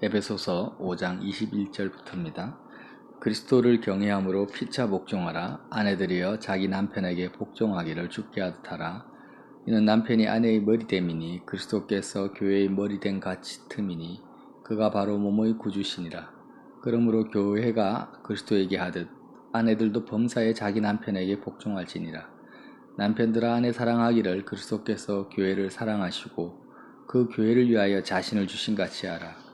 에베소서 5장 21절부터입니다. 그리스도를 경외함으로 피차 복종하라. 아내들이여 자기 남편에게 복종하기를 주께 하듯 하라. 이는 남편이 아내의 머리됨이니 그리스도께서 교회의 머리된 같이 틈이니 그가 바로 몸의 구주시니라. 그러므로 교회가 그리스도에게 하듯 아내들도 범사에 자기 남편에게 복종할지니라. 남편들아 아내 사랑하기를 그리스도께서 교회를 사랑하시고 그 교회를 위하여 자신을 주신 같이 하라.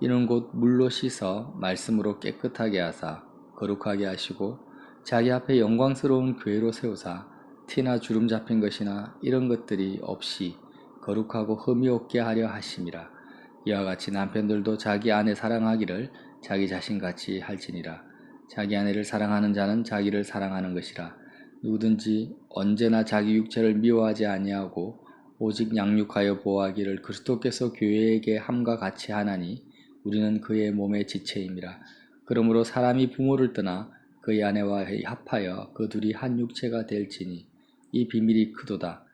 이는 곧 물로 씻어 말씀으로 깨끗하게 하사 거룩하게 하시고 자기 앞에 영광스러운 교회로 세우사 티나 주름 잡힌 것이나 이런 것들이 없이 거룩하고 흠이 없게 하려 하심이라. 이와 같이 남편들도 자기 아내 사랑하기를 자기 자신같이 할지니라. 자기 아내를 사랑하는 자는 자기를 사랑하는 것이라. 누구든지 언제나 자기 육체를 미워하지 아니하고 오직 양육하여 보호하기를 그리스도께서 교회에게 함과 같이 하나니 우리는 그의 몸의 지체임이라. 그러므로 사람이 부모를 떠나 그의 아내와 합하여 그 둘이 한 육체가 될지니 이 비밀이 크도다.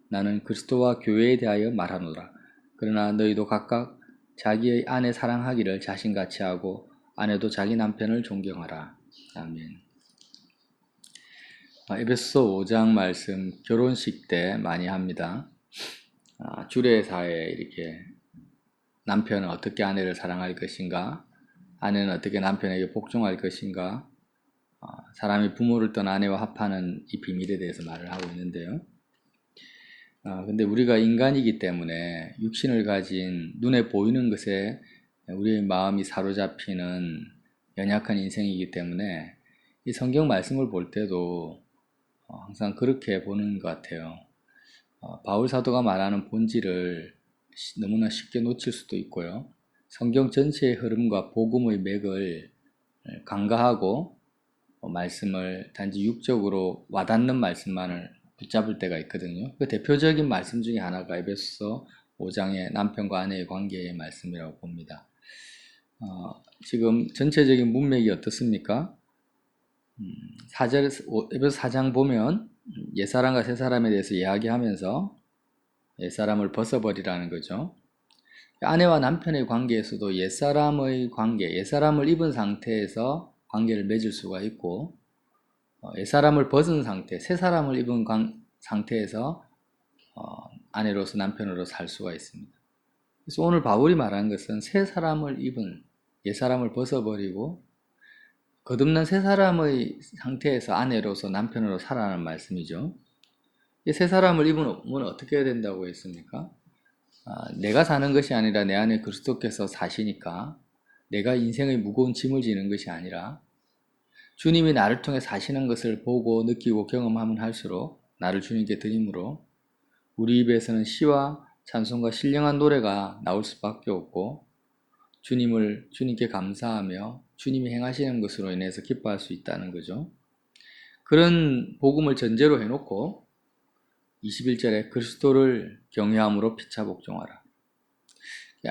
나는 그리스도와 교회에 대하여 말하노라. 그러나 너희도 각각 자기의 아내 사랑하기를 자신같이 하고 아내도 자기 남편을 존경하라. 아멘. 에베소서 5장 말씀 결혼식 때 많이 합니다. 주례사에 이렇게 남편은 어떻게 아내를 사랑할 것인가, 아내는 어떻게 남편에게 복종할 것인가, 사람이 부모를 떠나 아내와 합하는 이 비밀에 대해서 말을 하고 있는데요. 근데 우리가 인간이기 때문에 육신을 가진 눈에 보이는 것에 우리의 마음이 사로잡히는 연약한 인생이기 때문에 이 성경 말씀을 볼 때도 항상 그렇게 보는 것 같아요. 바울 사도가 말하는 본질을 너무나 쉽게 놓칠 수도 있고요. 성경 전체의 흐름과 복음의 맥을 간과하고 말씀을 단지 육적으로 와닿는 말씀만을 붙잡을 때가 있거든요. 그 대표적인 말씀 중에 하나가 에베소서 5장의 남편과 아내의 관계의 말씀이라고 봅니다. 지금 전체적인 문맥이 어떻습니까? 에베소 4장 보면 옛사람과 새사람에 대해서 이야기하면서 옛사람을 벗어버리라는 거죠. 아내와 남편의 관계에서도 옛사람의 관계, 옛사람을 입은 상태에서 관계를 맺을 수가 있고 옛사람을 벗은 상태, 새사람을 입은 상태에서 아내로서 남편으로 살 수가 있습니다. 그래서 오늘 바울이 말하는 것은 새사람을 입은 옛사람을 벗어버리고 거듭난 새사람의 상태에서 아내로서 남편으로 살아라는 말씀이죠. 이 새사람을 입으면 어떻게 해야 된다고 했습니까? 내가 사는 것이 아니라 내 안에 그리스도께서 사시니까 내가 인생의 무거운 짐을 지는 것이 아니라 주님이 나를 통해 사시는 것을 보고 느끼고 경험하면 할수록 나를 주님께 드림으로 우리 입에서는 시와 찬송과 신령한 노래가 나올 수밖에 없고 주님께 감사하며 주님이 행하시는 것으로 인해서 기뻐할 수 있다는 거죠. 그런 복음을 전제로 해놓고 21절에 그리스도를 경외함으로 피차 복종하라.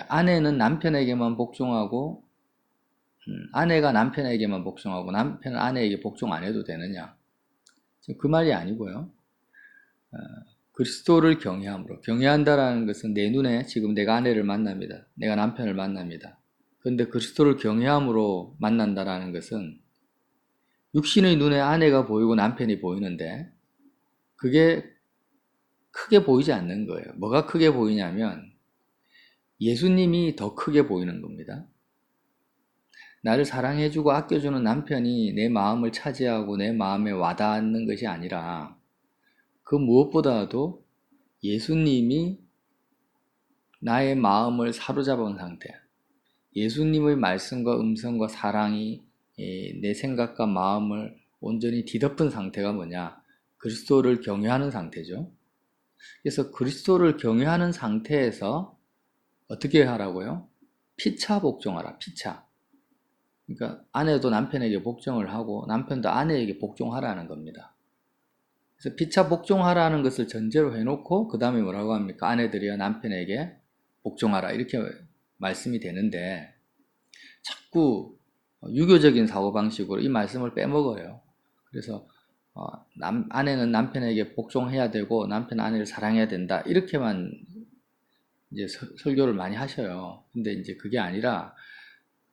아내는 남편에게만 복종하고 아내가 남편에게만 복종하고 남편은 아내에게 복종 안 해도 되느냐? 그 말이 아니고요. 그리스도를 경외함으로. 경외한다라는 것은 내 눈에 지금 내가 아내를 만납니다. 내가 남편을 만납니다. 그런데 그리스도를 경외함으로 만난다라는 것은 육신의 눈에 아내가 보이고 남편이 보이는데 그게 크게 보이지 않는 거예요. 뭐가 크게 보이냐면 예수님이 더 크게 보이는 겁니다. 나를 사랑해주고 아껴주는 남편이 내 마음을 차지하고 내 마음에 와닿는 것이 아니라 그 무엇보다도 예수님이 나의 마음을 사로잡은 상태, 예수님의 말씀과 음성과 사랑이 내 생각과 마음을 온전히 뒤덮은 상태가 뭐냐? 그리스도를 경외하는 상태죠. 그래서 그리스도를 경외하는 상태에서 어떻게 하라고요? 피차 복종하라. 피차. 그러니까 아내도 남편에게 복종을 하고 남편도 아내에게 복종하라는 겁니다. 그래서 피차 복종하라는 것을 전제로 해놓고 그 다음에 뭐라고 합니까? 아내들이여 남편에게 복종하라 이렇게 말씀이 되는데 자꾸 유교적인 사고방식으로 이 말씀을 빼먹어요. 그래서 아내는 남편에게 복종해야 되고 남편은 아내를 사랑해야 된다 이렇게만 이제 설교를 많이 하셔요. 근데 이제 그게 아니라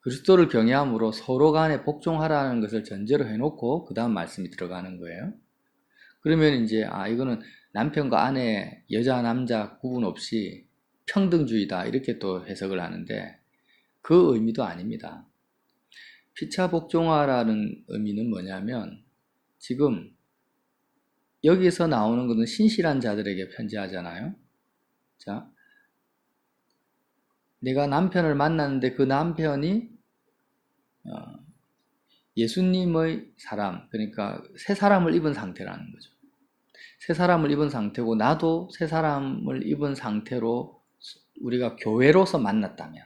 그리스도를 경외함으로 서로 간에 복종하라는 것을 전제로 해놓고 그 다음 말씀이 들어가는 거예요. 그러면 이제 이거는 남편과 아내, 여자, 남자 구분 없이 평등주의다 이렇게 또 해석을 하는데 그 의미도 아닙니다. 피차 복종하라는 의미는 뭐냐면 지금 여기서 나오는 것은 신실한 자들에게 편지하잖아요. 자, 내가 남편을 만났는데 그 남편이 예수님의 사람, 그러니까 새 사람을 입은 상태라는 거죠. 새 사람을 입은 상태고 나도 새 사람을 입은 상태로 우리가 교회로서 만났다면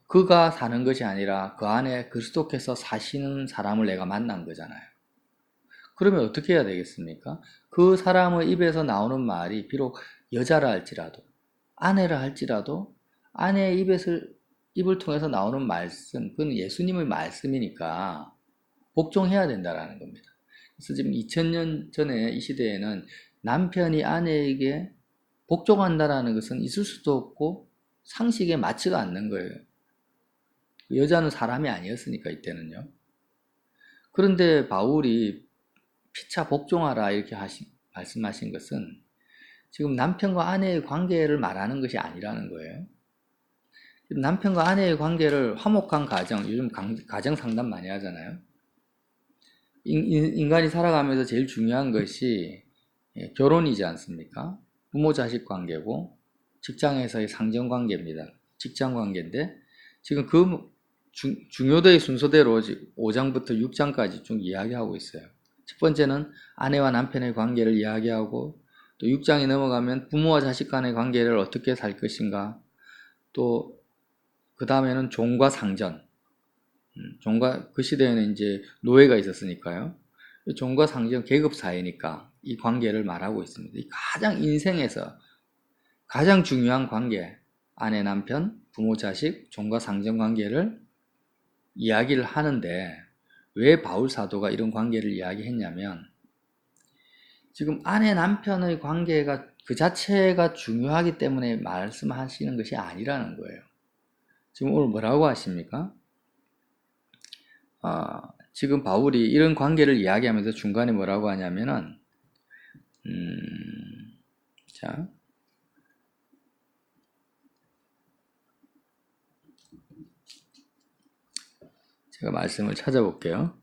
그가 사는 것이 아니라 그 안에 그리스도께서 사시는 사람을 내가 만난 거잖아요. 그러면 어떻게 해야 되겠습니까? 그 사람의 입에서 나오는 말이 비록 여자라 할지라도 아내라 할지라도 아내의 입을 통해서 나오는 말씀, 그건 예수님의 말씀이니까 복종해야 된다라는 겁니다. 그래서 지금 2000년 전에 이 시대에는 남편이 아내에게 복종한다라는 것은 있을 수도 없고 상식에 맞지가 않는 거예요. 여자는 사람이 아니었으니까 이때는요. 그런데 바울이 피차 복종하라 이렇게 말씀하신 것은 지금 남편과 아내의 관계를 말하는 것이 아니라는 거예요. 남편과 아내의 관계를 화목한 가정, 요즘 가정 상담 많이 하잖아요. 인간이 살아가면서 제일 중요한 것이 결혼이지 않습니까? 부모 자식 관계고 직장에서의 상정 관계입니다. 직장 관계인데 지금 그 중요도의 순서대로 5장부터 6장까지 쭉 이야기하고 있어요. 첫 번째는 아내와 남편의 관계를 이야기하고 또 6장이 넘어가면 부모와 자식 간의 관계를 어떻게 살 것인가, 또 그 다음에는 종과 상전, 종과 그 시대에는 이제 노예가 있었으니까요. 종과 상전 계급 사이니까 이 관계를 말하고 있습니다. 가장 인생에서 가장 중요한 관계, 아내 남편, 부모 자식, 종과 상전 관계를 이야기를 하는데 왜 바울 사도가 이런 관계를 이야기했냐면 지금 아내 남편의 관계가 그 자체가 중요하기 때문에 말씀하시는 것이 아니라는 거예요. 지금 오늘 뭐라고 하십니까? 지금 바울이 이런 관계를 이야기하면서 중간에 뭐라고 하냐면은 자, 제가 말씀을 찾아볼게요.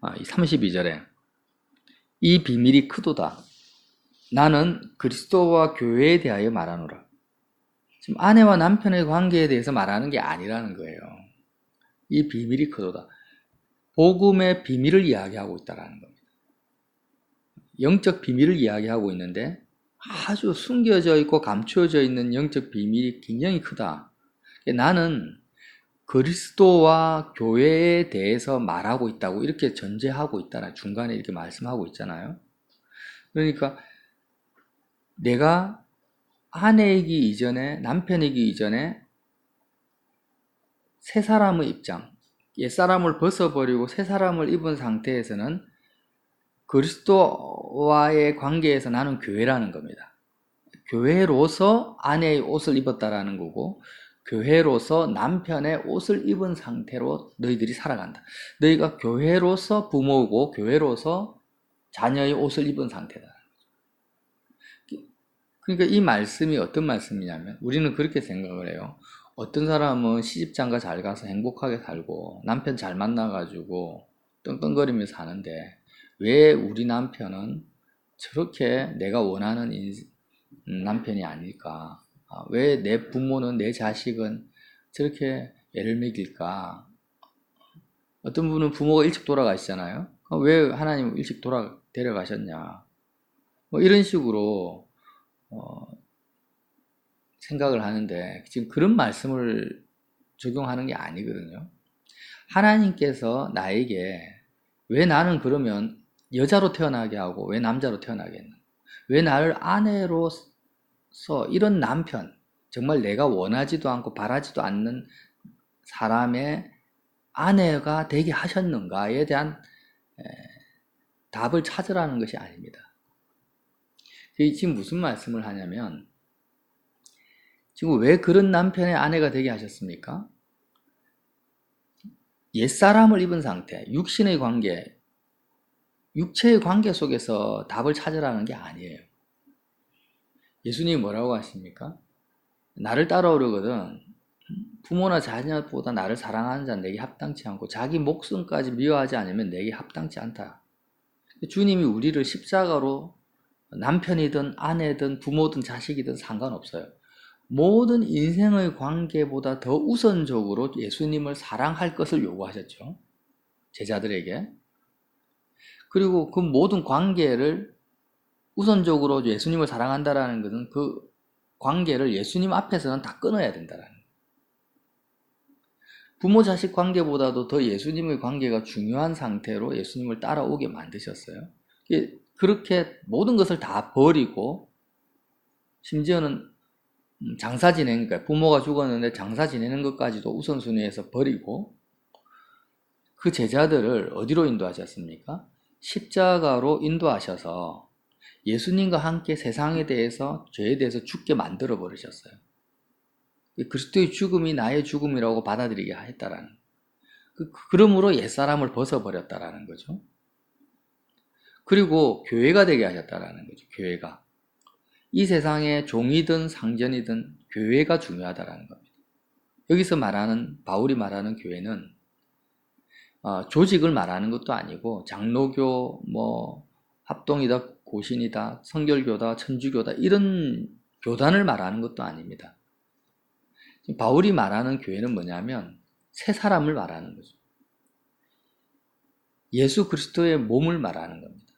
32절에 이 비밀이 크도다. 나는 그리스도와 교회에 대하여 말하노라. 지금 아내와 남편의 관계에 대해서 말하는 게 아니라는 거예요. 이 비밀이 크도다. 복음의 비밀을 이야기하고 있다는 겁니다. 영적 비밀을 이야기하고 있는데 아주 숨겨져 있고 감추어져 있는 영적 비밀이 굉장히 크다. 나는 그리스도와 교회에 대해서 말하고 있다고 이렇게 전제하고 있다나 중간에 이렇게 말씀하고 있잖아요. 그러니까 내가 아내이기 이전에, 남편이기 이전에 새 사람의 입장, 옛사람을 벗어버리고 새 사람을 입은 상태에서는 그리스도와의 관계에서 나는 교회라는 겁니다. 교회로서 아내의 옷을 입었다라는 거고 교회로서 남편의 옷을 입은 상태로 너희들이 살아간다. 너희가 교회로서 부모고 교회로서 자녀의 옷을 입은 상태다. 그러니까 이 말씀이 어떤 말씀이냐면 우리는 그렇게 생각을 해요. 어떤 사람은 시집장가 잘 가서 행복하게 살고 남편 잘 만나가지고 떵떵거리며 사는데 왜 우리 남편은 저렇게 내가 원하는 남편이 아닐까? 왜 내 부모는, 내 자식은 저렇게 애를 먹일까? 어떤 분은 부모가 일찍 돌아가시잖아요. 왜 하나님 일찍 데려가셨냐? 뭐 이런 식으로 생각을 하는데 지금 그런 말씀을 적용하는 게 아니거든요. 하나님께서 나에게 왜 나는 그러면 여자로 태어나게 하고 왜 남자로 태어나게 했나? 왜 나를 아내로서 이런 남편, 정말 내가 원하지도 않고 바라지도 않는 사람의 아내가 되게 하셨는가에 대한 답을 찾으라는 것이 아닙니다. 이게 지금 무슨 말씀을 하냐면, 지금 왜 그런 남편의 아내가 되게 하셨습니까? 옛사람을 입은 상태, 육신의 관계, 육체의 관계 속에서 답을 찾으라는 게 아니에요. 예수님이 뭐라고 하십니까? 나를 따라오려거든 부모나 자녀보다 나를 사랑하는 자는 내게 합당치 않고 자기 목숨까지 미워하지 않으면 내게 합당치 않다. 주님이 우리를 십자가로 남편이든 아내든 부모든 자식이든 상관없어요. 모든 인생의 관계보다 더 우선적으로 예수님을 사랑할 것을 요구하셨죠. 제자들에게. 그리고 그 모든 관계를 우선적으로 예수님을 사랑한다라는 것은 그 관계를 예수님 앞에서는 다 끊어야 된다라는 거예요. 부모 자식 관계보다도 더 예수님의 관계가 중요한 상태로 예수님을 따라오게 만드셨어요. 그렇게 모든 것을 다 버리고 심지어는 장사 지내는 거예요. 부모가 죽었는데 장사 지내는 것까지도 우선순위에서 버리고 그 제자들을 어디로 인도하셨습니까? 십자가로 인도하셔서 예수님과 함께 세상에 대해서 죄에 대해서 죽게 만들어 버리셨어요. 그리스도의 죽음이 나의 죽음이라고 받아들이게 했다라는 그러므로 옛사람을 벗어버렸다라는 거죠. 그리고 교회가 되게 하셨다라는 거죠. 교회가. 이 세상에 종이든 상전이든 교회가 중요하다라는 겁니다. 여기서 말하는 바울이 말하는 교회는 조직을 말하는 것도 아니고 장로교, 합동이다, 고신이다, 성결교다, 천주교다 이런 교단을 말하는 것도 아닙니다. 바울이 말하는 교회는 뭐냐면 새 사람을 말하는 거죠. 예수 그리스도의 몸을 말하는 겁니다.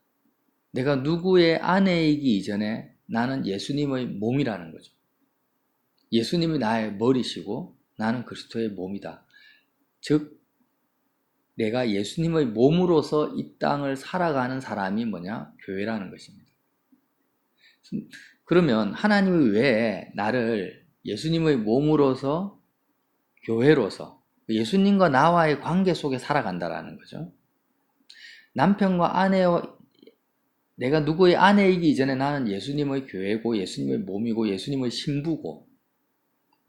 내가 누구의 아내이기 이전에 나는 예수님의 몸이라는 거죠. 예수님이 나의 머리시고 나는 그리스도의 몸이다. 즉 내가 예수님의 몸으로서 이 땅을 살아가는 사람이 뭐냐? 교회라는 것입니다. 그러면 하나님이 왜 나를 예수님의 몸으로서 교회로서 예수님과 나와의 관계 속에 살아간다라는 거죠. 남편과 아내와 내가 누구의 아내이기 이전에 나는 예수님의 교회고 예수님의 몸이고 예수님의 신부고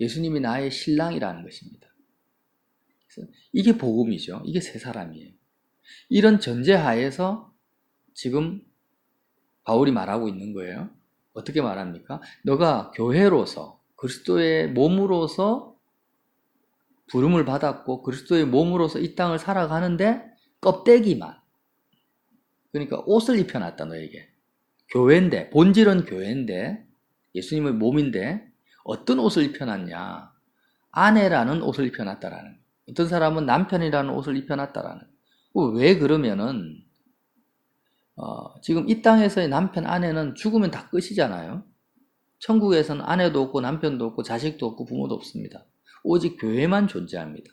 예수님이 나의 신랑이라는 것입니다. 그래서 이게 복음이죠. 이게 새 사람이에요. 이런 전제하에서 지금 바울이 말하고 있는 거예요. 어떻게 말합니까? 너가 교회로서 그리스도의 몸으로서 부름을 받았고 그리스도의 몸으로서 이 땅을 살아가는데 껍데기만 그러니까 옷을 입혀놨다 너에게. 교회인데 본질은 교회인데 예수님의 몸인데 어떤 옷을 입혀놨냐. 아내라는 옷을 입혀놨다라는 거예요. 어떤 사람은 남편이라는 옷을 입혀놨다라는 거예요. 왜 그러면은 지금 이 땅에서의 남편 아내는 죽으면 다 끝이잖아요. 천국에서는 아내도 없고 남편도 없고 자식도 없고 부모도 없습니다. 오직 교회만 존재합니다.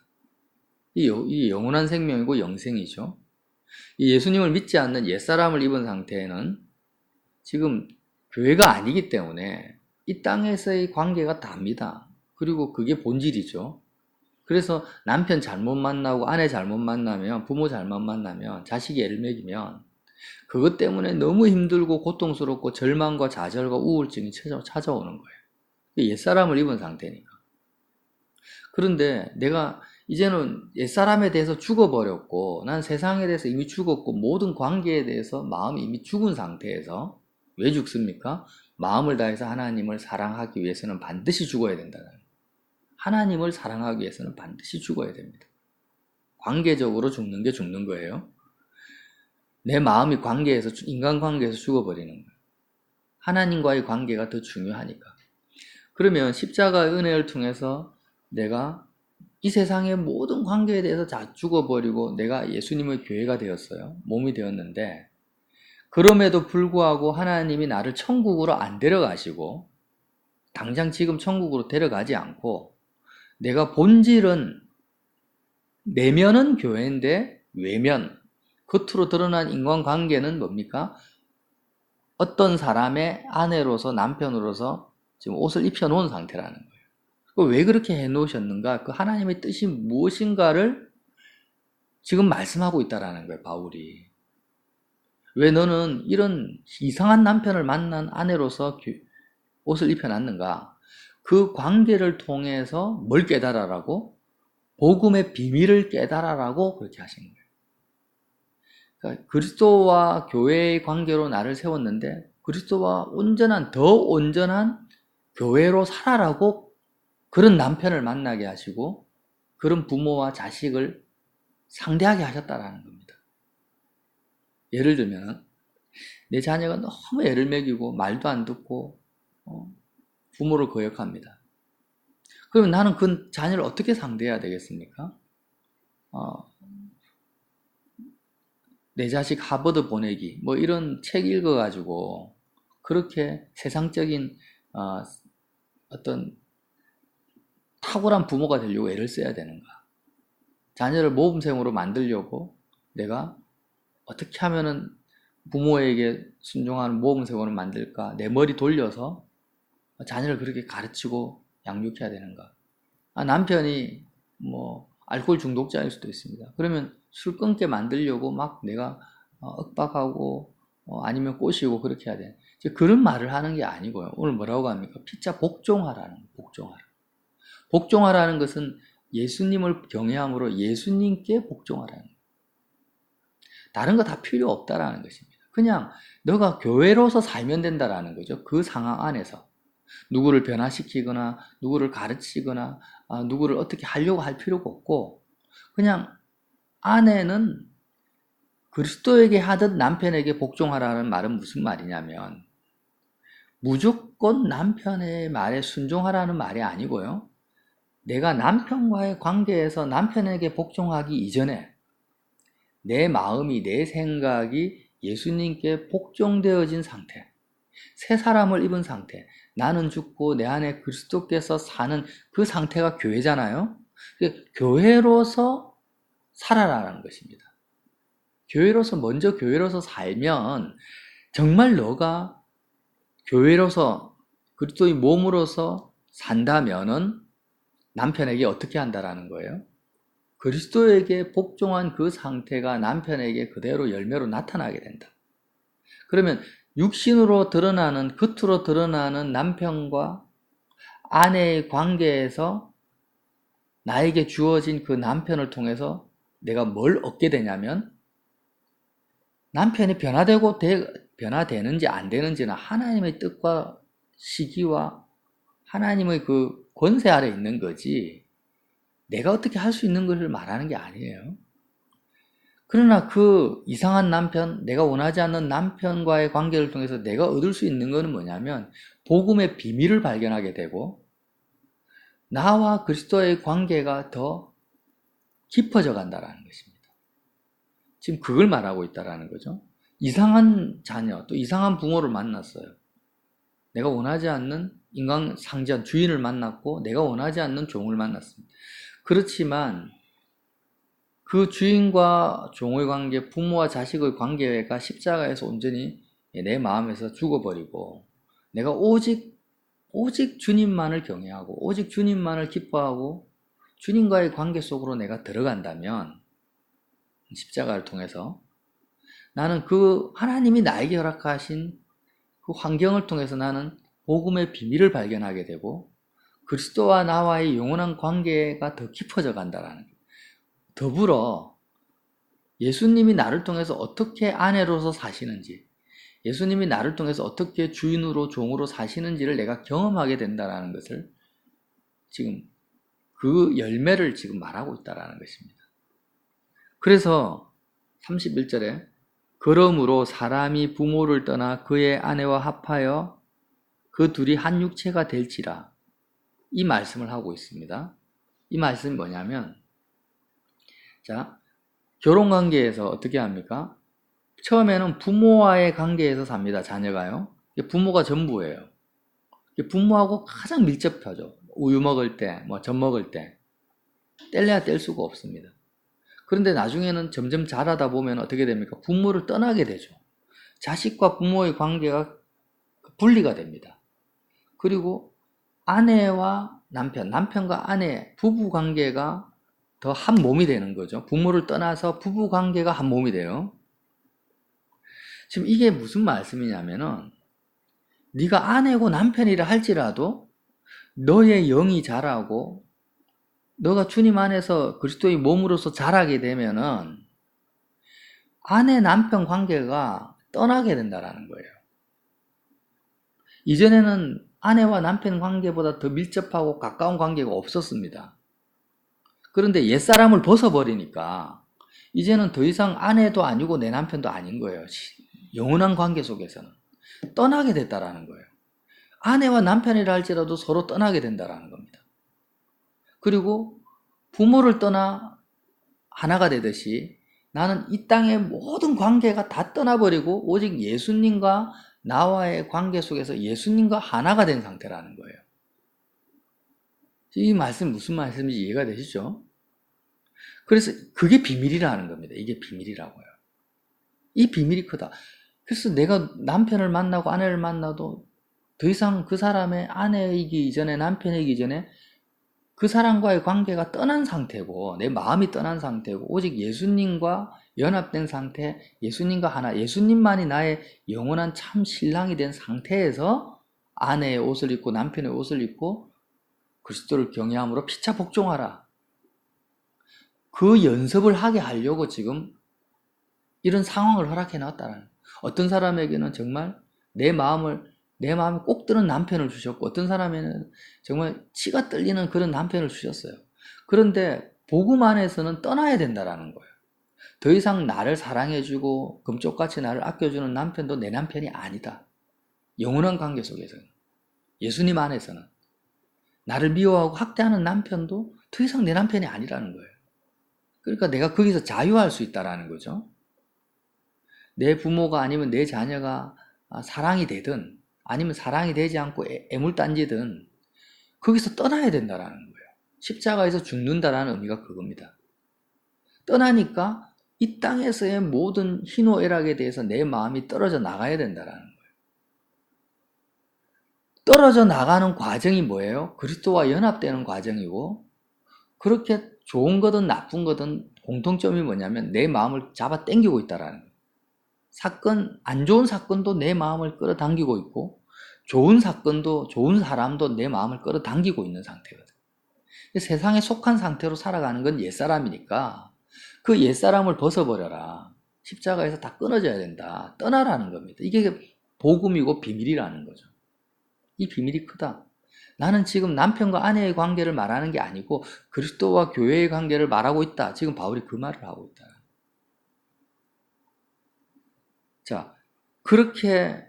이 영원한 생명이고 영생이죠. 이 예수님을 믿지 않는 옛사람을 입은 상태에는 지금 교회가 아니기 때문에 이 땅에서의 관계가 답니다. 그리고 그게 본질이죠. 그래서 남편 잘못 만나고 아내 잘못 만나면 부모 잘못 만나면 자식이 애를 먹이면 그것 때문에 너무 힘들고 고통스럽고 절망과 좌절과 우울증이 찾아오는 거예요. 옛사람을 입은 상태니까. 그런데 내가 이제는 옛사람에 대해서 죽어버렸고 난 세상에 대해서 이미 죽었고 모든 관계에 대해서 마음이 이미 죽은 상태에서 왜 죽습니까? 마음을 다해서 하나님을 사랑하기 위해서는 반드시 죽어야 된다는 거예요. 하나님을 사랑하기 위해서는 반드시 죽어야 됩니다. 관계적으로 죽는 게 죽는 거예요. 내 마음이 인간관계에서 죽어버리는 거예요. 하나님과의 관계가 더 중요하니까. 그러면 십자가의 은혜를 통해서 내가 이 세상의 모든 관계에 대해서 다 죽어버리고 내가 예수님의 교회가 되었어요. 몸이 되었는데 그럼에도 불구하고 하나님이 나를 천국으로 안 데려가시고 당장 지금 천국으로 데려가지 않고 내가 본질은 내면은 교회인데 외면 겉으로 드러난 인간관계는 뭡니까? 어떤 사람의 아내로서 남편으로서 지금 옷을 입혀놓은 상태라는 거예요. 왜 그렇게 해놓으셨는가? 그 하나님의 뜻이 무엇인가를 지금 말씀하고 있다라는 거예요, 바울이. 왜 너는 이런 이상한 남편을 만난 아내로서 옷을 입혀놨는가? 그 관계를 통해서 뭘 깨달아라고? 복음의 비밀을 깨달아라고 그렇게 하신 거예요. 그러니까 그리스도와 교회의 관계로 나를 세웠는데 그리스도와 더 온전한 교회로 살아라고 그런 남편을 만나게 하시고 그런 부모와 자식을 상대하게 하셨다라는 겁니다. 예를 들면 내 자녀가 너무 애를 먹이고 말도 안 듣고 부모를 거역합니다. 그러면 나는 그 자녀를 어떻게 상대해야 되겠습니까? 내 자식 하버드 보내기 뭐 이런 책 읽어가지고 그렇게 세상적인 어떤 탁월한 부모가 되려고 애를 써야 되는가? 자녀를 모범생으로 만들려고 내가 어떻게 하면은 부모에게 순종하는 모범생으로 만들까? 내 머리 돌려서 자녀를 그렇게 가르치고 양육해야 되는가? 남편이 뭐 알코올 중독자일 수도 있습니다. 그러면 술 끊게 만들려고 막 내가 윽박하고 아니면 꼬시고 그렇게 해야 돼. 그런 말을 하는 게 아니고요. 오늘 뭐라고 합니까? 피차 복종하라는 거예요. 복종하라. 복종하라는 것은 예수님을 경외함으로 예수님께 복종하라는 거예요. 다른 거 다 필요 없다라는 것입니다. 그냥 너가 교회로서 살면 된다라는 거죠. 그 상황 안에서. 누구를 변화시키거나 누구를 가르치거나 누구를 어떻게 하려고 할 필요가 없고 그냥 아내는 그리스도에게 하듯 남편에게 복종하라는 말은 무슨 말이냐면 무조건 남편의 말에 순종하라는 말이 아니고요. 내가 남편과의 관계에서 남편에게 복종하기 이전에 내 마음이 내 생각이 예수님께 복종되어진 상태, 새 사람을 입은 상태, 나는 죽고 내 안에 그리스도께서 사는 그 상태가 교회잖아요. 교회로서 살아라는 것입니다. 먼저 교회로서 살면 정말 너가 교회로서 그리스도의 몸으로서 산다면은 남편에게 어떻게 한다라는 거예요? 그리스도에게 복종한 그 상태가 남편에게 그대로 열매로 나타나게 된다. 그러면 육신으로 드러나는, 겉으로 드러나는 남편과 아내의 관계에서 나에게 주어진 그 남편을 통해서 내가 뭘 얻게 되냐면 남편이 변화되는지 안 되는지는 하나님의 뜻과 시기와 하나님의 그 권세 아래 있는 거지 내가 어떻게 할 수 있는 것을 말하는 게 아니에요. 그러나 그 이상한 남편, 내가 원하지 않는 남편과의 관계를 통해서 내가 얻을 수 있는 것은 뭐냐면 복음의 비밀을 발견하게 되고 나와 그리스도의 관계가 더 깊어져 간다는 것입니다. 지금 그걸 말하고 있다는 거죠. 이상한 자녀, 또 이상한 부모를 만났어요. 내가 원하지 않는 인간 상전, 주인을 만났고 내가 원하지 않는 종을 만났습니다. 그렇지만 그 주인과 종의 관계, 부모와 자식의 관계가 십자가에서 온전히 내 마음에서 죽어버리고 내가 오직 주님만을 경외하고 오직 주님만을 기뻐하고 주님과의 관계 속으로 내가 들어간다면 십자가를 통해서 나는 그 하나님이 나에게 허락하신 그 환경을 통해서 나는 복음의 비밀을 발견하게 되고 그리스도와 나와의 영원한 관계가 더 깊어져 간다라는 거예요. 더불어 예수님이 나를 통해서 어떻게 아내로서 사시는지 예수님이 나를 통해서 어떻게 주인으로 종으로 사시는지를 내가 경험하게 된다는 것을 지금 그 열매를 지금 말하고 있다는 것입니다. 그래서 31절에 그러므로 사람이 부모를 떠나 그의 아내와 합하여 그 둘이 한 육체가 될지라 이 말씀을 하고 있습니다. 이 말씀이 뭐냐면 자, 결혼관계에서 어떻게 합니까? 처음에는 부모와의 관계에서 삽니다. 자녀가요. 부모가 전부예요. 부모하고 가장 밀접하죠. 우유 먹을 때, 젖 먹을 때 뗄래야 뗄 수가 없습니다. 그런데 나중에는 점점 자라다 보면 어떻게 됩니까? 부모를 떠나게 되죠. 자식과 부모의 관계가 분리가 됩니다. 그리고 아내와 남편과 아내, 부부 관계가 더 한 몸이 되는 거죠. 부모를 떠나서 부부 관계가 한 몸이 돼요. 지금 이게 무슨 말씀이냐면은 네가 아내고 남편이라 할지라도 너의 영이 자라고 너가 주님 안에서 그리스도의 몸으로서 자라게 되면은 아내 남편 관계가 떠나게 된다라는 거예요. 이전에는 아내와 남편 관계보다 더 밀접하고 가까운 관계가 없었습니다. 그런데 옛사람을 벗어버리니까 이제는 더 이상 아내도 아니고 내 남편도 아닌 거예요. 영원한 관계 속에서는 떠나게 됐다라는 거예요. 아내와 남편이라 할지라도 서로 떠나게 된다라는 겁니다. 그리고 부모를 떠나 하나가 되듯이 나는 이 땅의 모든 관계가 다 떠나버리고 오직 예수님과 나와의 관계 속에서 예수님과 하나가 된 상태라는 거예요. 이 말씀 무슨 말씀인지 이해가 되시죠? 그래서 그게 비밀이라는 겁니다. 이게 비밀이라고요. 이 비밀이 크다. 그래서 내가 남편을 만나고 아내를 만나도 더 이상 그 사람의 아내이기 이전에 남편이기 전에 그 사람과의 관계가 떠난 상태고 내 마음이 떠난 상태고 오직 예수님과 연합된 상태, 예수님과 하나, 예수님만이 나의 영원한 참 신랑이 된 상태에서 아내의 옷을 입고 남편의 옷을 입고 그리스도를 경외함으로 피차 복종하라. 그 연습을 하게 하려고 지금 이런 상황을 허락해 놨다는. 어떤 사람에게는 정말 내 마음이 꼭 드는 남편을 주셨고 어떤 사람에는 정말 치가 떨리는 그런 남편을 주셨어요. 그런데 복음 안에서는 떠나야 된다라는 거예요. 더 이상 나를 사랑해주고 금쪽같이 나를 아껴주는 남편도 내 남편이 아니다. 영원한 관계 속에서는 예수님 안에서는 나를 미워하고 학대하는 남편도 더 이상 내 남편이 아니라는 거예요. 그러니까 내가 거기서 자유할 수 있다라는 거죠. 내 부모가 아니면 내 자녀가 사랑이 되든 아니면 사랑이 되지 않고 애물단지든 거기서 떠나야 된다라는 거예요. 십자가에서 죽는다라는 의미가 그겁니다. 떠나니까 이 땅에서의 모든 희노애락에 대해서 내 마음이 떨어져 나가야 된다라는 거예요. 떨어져 나가는 과정이 뭐예요? 그리스도와 연합되는 과정이고 그렇게 좋은 거든 나쁜 거든 공통점이 뭐냐면 내 마음을 잡아 당기고 있다라는 거예요. 안 좋은 사건도 내 마음을 끌어당기고 있고 좋은 사건도 좋은 사람도 내 마음을 끌어당기고 있는 상태거든. 세상에 속한 상태로 살아가는 건 옛사람이니까 그 옛사람을 벗어버려라. 십자가에서 다 끊어져야 된다. 떠나라는 겁니다. 이게 복음이고 비밀이라는 거죠. 이 비밀이 크다. 나는 지금 남편과 아내의 관계를 말하는 게 아니고 그리스도와 교회의 관계를 말하고 있다. 지금 바울이 그 말을 하고 있다. 자, 그렇게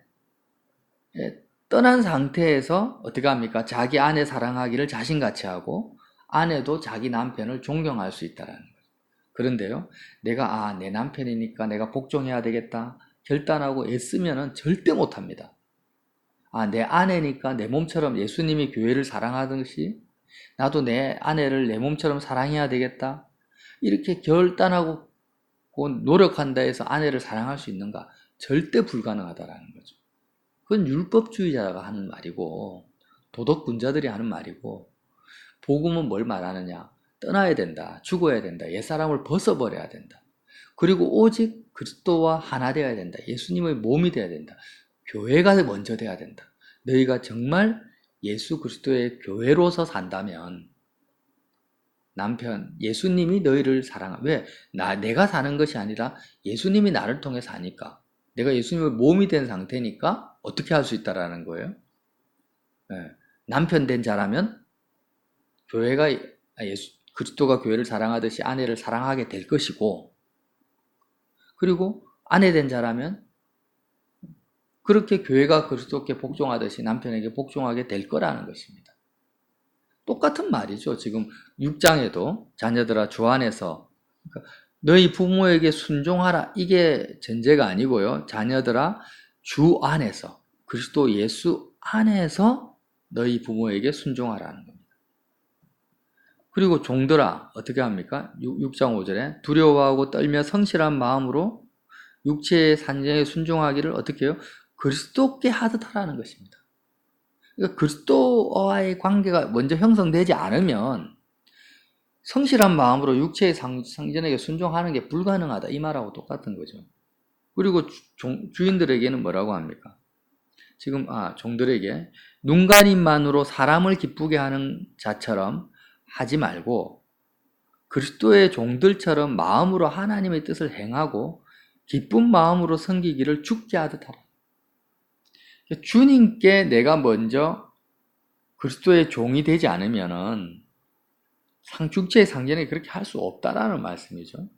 떠난 상태에서 어떻게 합니까? 자기 아내 사랑하기를 자신같이 하고 아내도 자기 남편을 존경할 수 있다는 거죠. 그런데요, 내가 내 남편이니까 내가 복종해야 되겠다 결단하고 애쓰면은 절대 못합니다. 내 아내니까 내 몸처럼 예수님이 교회를 사랑하듯이 나도 내 아내를 내 몸처럼 사랑해야 되겠다. 이렇게 결단하고 노력한다 해서 아내를 사랑할 수 있는가? 절대 불가능하다라는 거죠. 그건 율법주의자가 하는 말이고 도덕군자들이 하는 말이고 복음은 뭘 말하느냐? 떠나야 된다. 죽어야 된다. 옛사람을 벗어버려야 된다. 그리고 오직 그리스도와 하나 되어야 된다. 예수님의 몸이 되어야 된다. 교회가 먼저 돼야 된다. 너희가 정말 예수 그리스도의 교회로서 산다면 남편, 예수님이 너희를 왜? 내가 사는 것이 아니라 예수님이 나를 통해 사니까 내가 예수님의 몸이 된 상태니까 어떻게 할 수 있다라는 거예요? 남편 된 자라면 그리스도가 교회를 사랑하듯이 아내를 사랑하게 될 것이고 그리고 아내 된 자라면 그렇게 교회가 그리스도께 복종하듯이 남편에게 복종하게 될 거라는 것입니다. 똑같은 말이죠. 지금 6장에도 자녀들아 주 안에서 너희 부모에게 순종하라 이게 전제가 아니고요. 자녀들아 주 안에서 그리스도 예수 안에서 너희 부모에게 순종하라는 겁니다. 그리고 종들아 어떻게 합니까? 6장 5절에 두려워하고 떨며 성실한 마음으로 육체의 산정에 순종하기를 어떻게 해요? 그리스도께 하듯 하라는 것입니다. 그러니까 그리스도와의 관계가 먼저 형성되지 않으면 성실한 마음으로 육체의 상전에게 순종하는 게 불가능하다 이 말하고 똑같은 거죠. 그리고 주인들에게는 뭐라고 합니까? 지금 종들에게 눈가림만으로 사람을 기쁘게 하는 자처럼 하지 말고 그리스도의 종들처럼 마음으로 하나님의 뜻을 행하고 기쁜 마음으로 섬기기를 죽게 하듯 하라. 주님께 내가 먼저 그리스도의 종이 되지 않으면은 죽죄의 상전에 그렇게 할 수 없다라는 말씀이죠.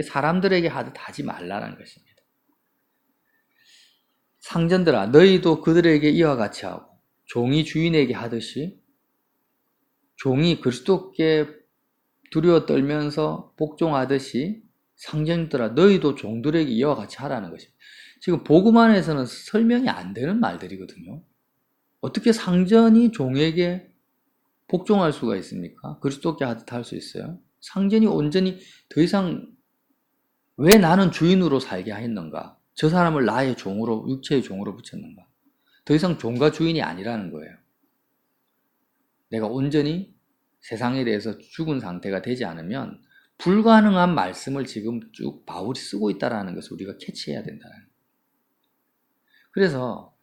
사람들에게 하듯 하지 말라는 것입니다. 상전들아 너희도 그들에게 이와 같이 하고 종이 주인에게 하듯이 종이 그리스도께 두려워 떨면서 복종하듯이 상전들아 너희도 종들에게 이와 같이 하라는 것입니다. 지금 복음 안에서는 설명이 안 되는 말들이거든요. 어떻게 상전이 종에게 복종할 수가 있습니까? 그리스도께 하듯 할 수 있어요? 상전이 온전히 더 이상 왜 나는 주인으로 살게 했는가? 저 사람을 나의 종으로, 육체의 종으로 붙였는가? 더 이상 종과 주인이 아니라는 거예요. 내가 온전히 세상에 대해서 죽은 상태가 되지 않으면 불가능한 말씀을 지금 쭉 바울이 쓰고 있다는 것을 우리가 캐치해야 된다는 거예요. 그래서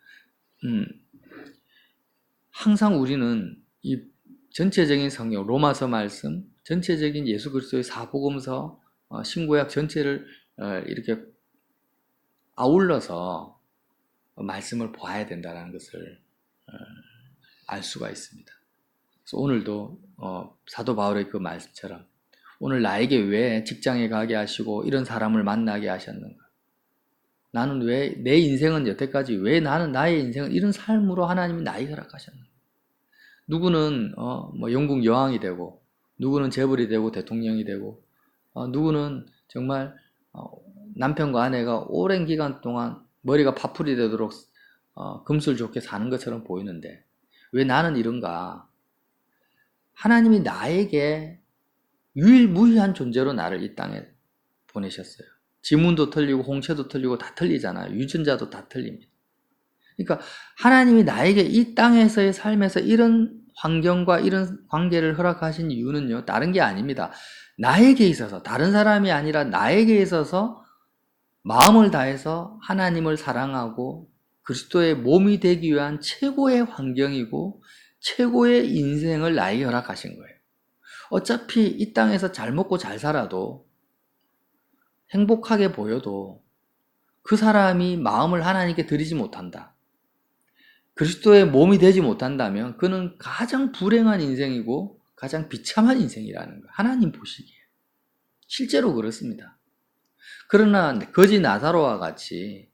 항상 우리는 이 전체적인 성경, 로마서 말씀, 전체적인 예수 그리스도의 사복음서, 신구약 전체를 이렇게 아울러서 말씀을 보아야 된다는 것을 알 수가 있습니다. 그래서 오늘도 사도 바울의 그 말씀처럼 오늘 나에게 왜 직장에 가게 하시고 이런 사람을 만나게 하셨는가? 나는 왜 내 인생은 여태까지 왜 나는 나의 인생은 이런 삶으로 하나님이 나에게 허락하셨는가? 누구는 영국 여왕이 되고 누구는 재벌이 되고 대통령이 되고 누구는 정말 남편과 아내가 오랜 기간 동안 머리가 파풀이 되도록 금술 좋게 사는 것처럼 보이는데 왜 나는 이런가? 하나님이 나에게 유일무이한 존재로 나를 이 땅에 보내셨어요. 지문도 틀리고 홍채도 틀리고 다 틀리잖아요. 유전자도 다 틀립니다. 그러니까 하나님이 나에게 이 땅에서의 삶에서 이런 환경과 이런 관계를 허락하신 이유는요, 다른 게 아닙니다. 나에게 있어서, 다른 사람이 아니라 나에게 있어서 마음을 다해서 하나님을 사랑하고 그리스도의 몸이 되기 위한 최고의 환경이고 최고의 인생을 나에게 허락하신 거예요. 어차피 이 땅에서 잘 먹고 잘 살아도 행복하게 보여도 그 사람이 마음을 하나님께 드리지 못한다. 그리스도의 몸이 되지 못한다면 그는 가장 불행한 인생이고 가장 비참한 인생이라는 거예요. 하나님 보시기에. 실제로 그렇습니다. 그러나 거지 나사로와 같이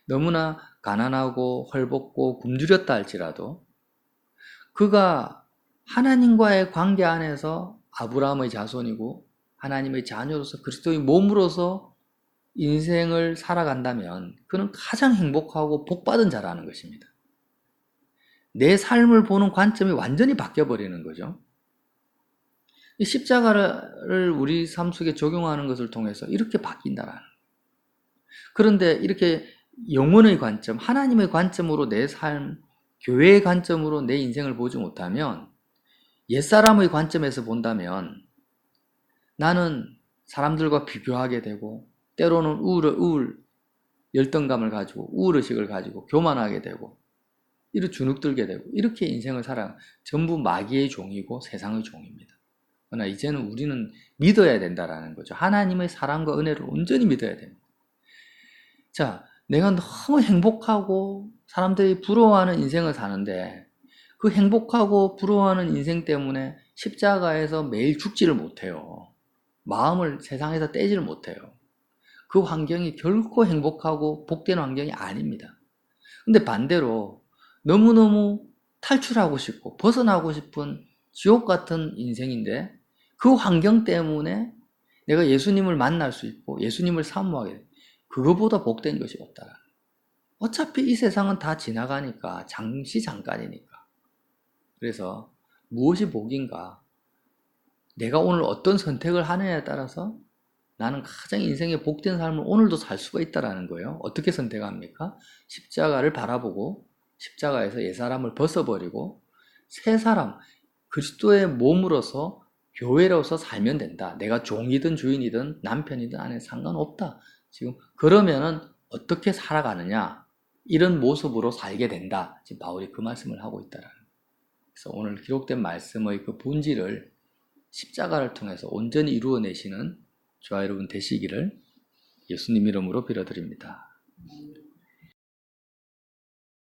너무나 가난하고 헐벗고 굶주렸다 할지라도 그가 하나님과의 관계 안에서 아브라함의 자손이고 하나님의 자녀로서 그리스도의 몸으로서 인생을 살아간다면 그는 가장 행복하고 복받은 자라는 것입니다. 내 삶을 보는 관점이 완전히 바뀌어버리는 거죠. 이 십자가를 우리 삶 속에 적용하는 것을 통해서 이렇게 바뀐다라는 거예요. 그런데 이렇게 영혼의 관점, 하나님의 관점으로 내 삶, 교회의 관점으로 내 인생을 보지 못하면 옛사람의 관점에서 본다면 나는 사람들과 비교하게 되고 때로는 열등감을 가지고 우울의식을 가지고 교만하게 되고 이렇게 주눅들게 되고 이렇게 인생을 살아 전부 마귀의 종이고 세상의 종입니다. 그러나 이제는 우리는 믿어야 된다라는 거죠. 하나님의 사랑과 은혜를 온전히 믿어야 됩니다. 자, 내가 너무 행복하고 사람들이 부러워하는 인생을 사는데 그 행복하고 부러워하는 인생 때문에 십자가에서 매일 죽지를 못해요. 마음을 세상에서 떼지를 못해요. 그 환경이 결코 행복하고 복된 환경이 아닙니다. 근데 반대로 너무너무 탈출하고 싶고 벗어나고 싶은 지옥 같은 인생인데 그 환경 때문에 내가 예수님을 만날 수 있고 예수님을 사모하게 돼. 그거보다 복된 것이 없다. 어차피 이 세상은 다 지나가니까 잠시 잠깐이니까. 그래서 무엇이 복인가? 내가 오늘 어떤 선택을 하느냐에 따라서 나는 가장 인생의 복된 삶을 오늘도 살 수가 있다는 거예요. 어떻게 선택합니까? 십자가를 바라보고 십자가에서 옛사람을 벗어버리고 새 사람, 그리스도의 몸으로서 교회로서 살면 된다. 내가 종이든 주인이든 남편이든 아내는 상관없다. 지금 그러면은 어떻게 살아가느냐? 이런 모습으로 살게 된다. 지금 바울이 그 말씀을 하고 있다라는 거예요. 그래서 오늘 기록된 말씀의 그 본질을 십자가를 통해서 온전히 이루어내시는 저와 여러분 되시기를 예수님 이름으로 빌어드립니다.